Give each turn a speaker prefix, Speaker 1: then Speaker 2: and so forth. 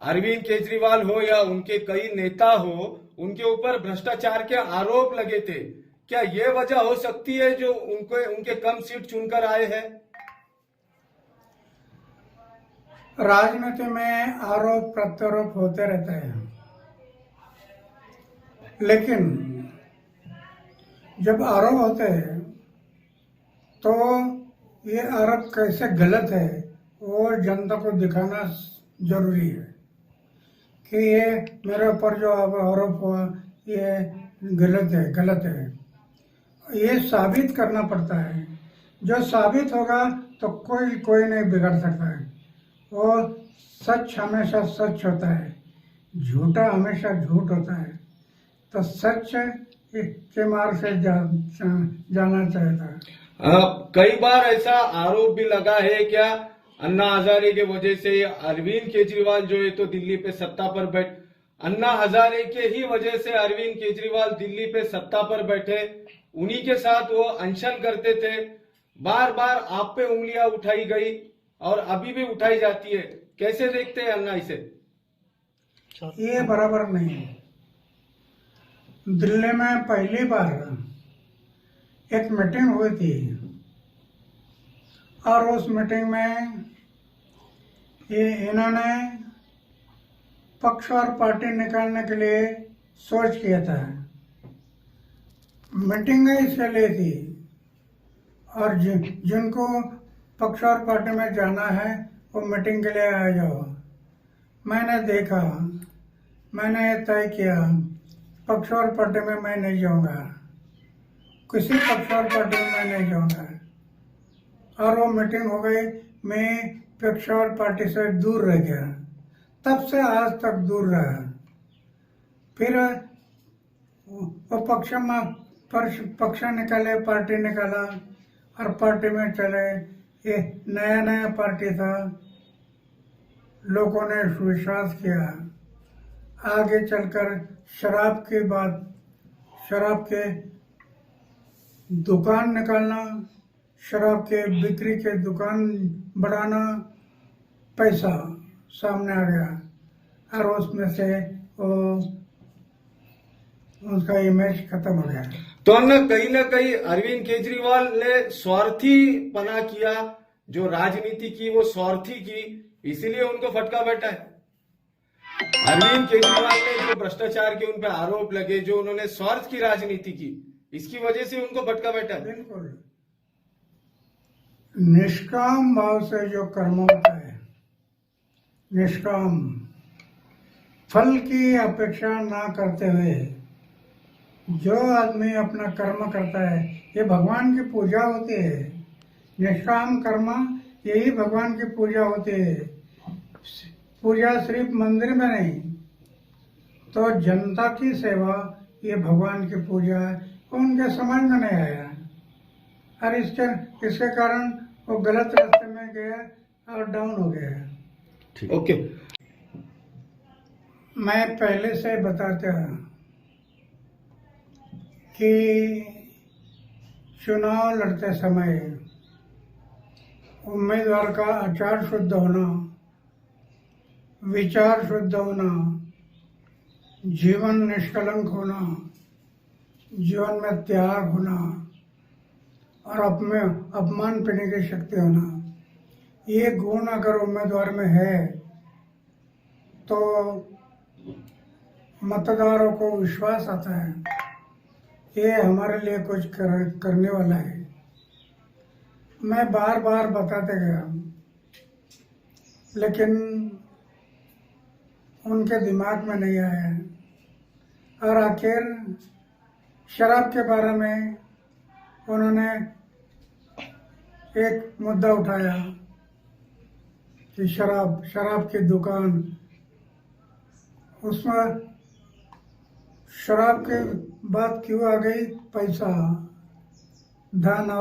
Speaker 1: अरविंद केजरीवाल हो या उनके कई नेता हो, उनके ऊपर भ्रष्टाचार के आरोप लगे थे। क्या ये वजह हो सकती है जो उनके कम सीट चुनकर आए हैं?
Speaker 2: राजनीति में आरोप प्रत्यारोप होते रहते हैं, लेकिन जब आरोप होते हैं तो ये आरोप कैसे गलत है वो जनता को दिखाना जरूरी है कि ये मेरे ऊपर जो आरोप हुआ ये गलत है। ये साबित करना पड़ता है। जो साबित होगा तो कोई नहीं बिगड़ सकता है। और सच हमेशा सच होता है, झूठा हमेशा झूठ होता है। तो सच के मार्ग से जाना चाहिए था।
Speaker 1: कई बार ऐसा आरोप भी लगा है क्या अन्ना हजारे के वजह से अरविंद केजरीवाल जो है तो दिल्ली पे सत्ता पर अन्ना हजारे के ही वजह से अरविंद केजरीवाल दिल्ली पे सत्ता पर बैठे, उन्हीं के साथ वो अनशन करते थे। बार बार आप पे उंगलियां उठाई गई और अभी भी उठाई जाती है। कैसे देखते हैं अन्ना इसे?
Speaker 2: ये बराबर नहीं है। दिल्ली में पहली बार एक मीटिंग हुई थी और उस मीटिंग में इन्होंने पक्ष और पार्टी निकालने के लिए सोच किया था। मीटिंग इसके लिए थी और जिनको पक्ष और पार्टी में जाना है वो मीटिंग के लिए आ जाओ। मैंने देखा, मैंने तय किया पक्ष और पार्टी में मैं नहीं जाऊंगा, किसी पक्ष और पार्टी में मैं नहीं जाऊंगा। और वो मीटिंग हो गई, मैं पक्ष और पार्टी से दूर रह गया। तब से आज तक दूर रहा। फिर वो पक्ष निकाले, पार्टी निकाला और पार्टी में चले। ये नया पार्टी था, लोगों ने विश्वास किया। आगे चलकर शराब के दुकान निकालना, शराब के बिक्री के दुकान बढ़ाना, पैसा सामने आ गया और उसमें से उसका इमेज खत्म हो गया।
Speaker 1: तो ना कहीं अरविंद केजरीवाल ने स्वार्थी पना किया, जो राजनीति की वो स्वार्थी की, इसीलिए उनको फटका बैठा है। अरविंद केजरीवाल ने जो भ्रष्टाचार के उन पे आरोप लगे, जो उन्होंने स्वार्थ की राजनीति की, इसकी वजह से उनको भटका बैठा है।
Speaker 2: बिल्कुल निष्काम भाव से जो कर्म होता है, निष्काम फल की अपेक्षा ना करते हुए जो आदमी अपना कर्म करता है, ये भगवान की पूजा होती है। निष्काम कर्म यही भगवान की पूजा होती है। पूजा सिर्फ मंदिर में नहीं, तो जनता की सेवा ये भगवान की पूजा है। उनके समझ में नहीं आया और इसके कारण वो गलत रास्ते में गया और डाउन हो गया।
Speaker 1: ओके,
Speaker 2: मैं पहले से बताता कि चुनाव लड़ते समय उम्मीदवार का आचार शुद्ध होना, विचार शुद्ध होना, जीवन निष्कलंक होना, जीवन में त्याग होना और अपमान पीने की शक्ति होना, ये गुण अगर उम्मीदवार में है तो मतदारों को विश्वास आता है ये हमारे लिए कुछ करने वाला है। मैं बार बार बताते गया, लेकिन उनके दिमाग में नहीं आया और आखिर शराब के बारे में उन्होंने एक मुद्दा उठाया कि शराब की दुकान, उसमें शराब की बात क्यों आ गई? पैसा, धन।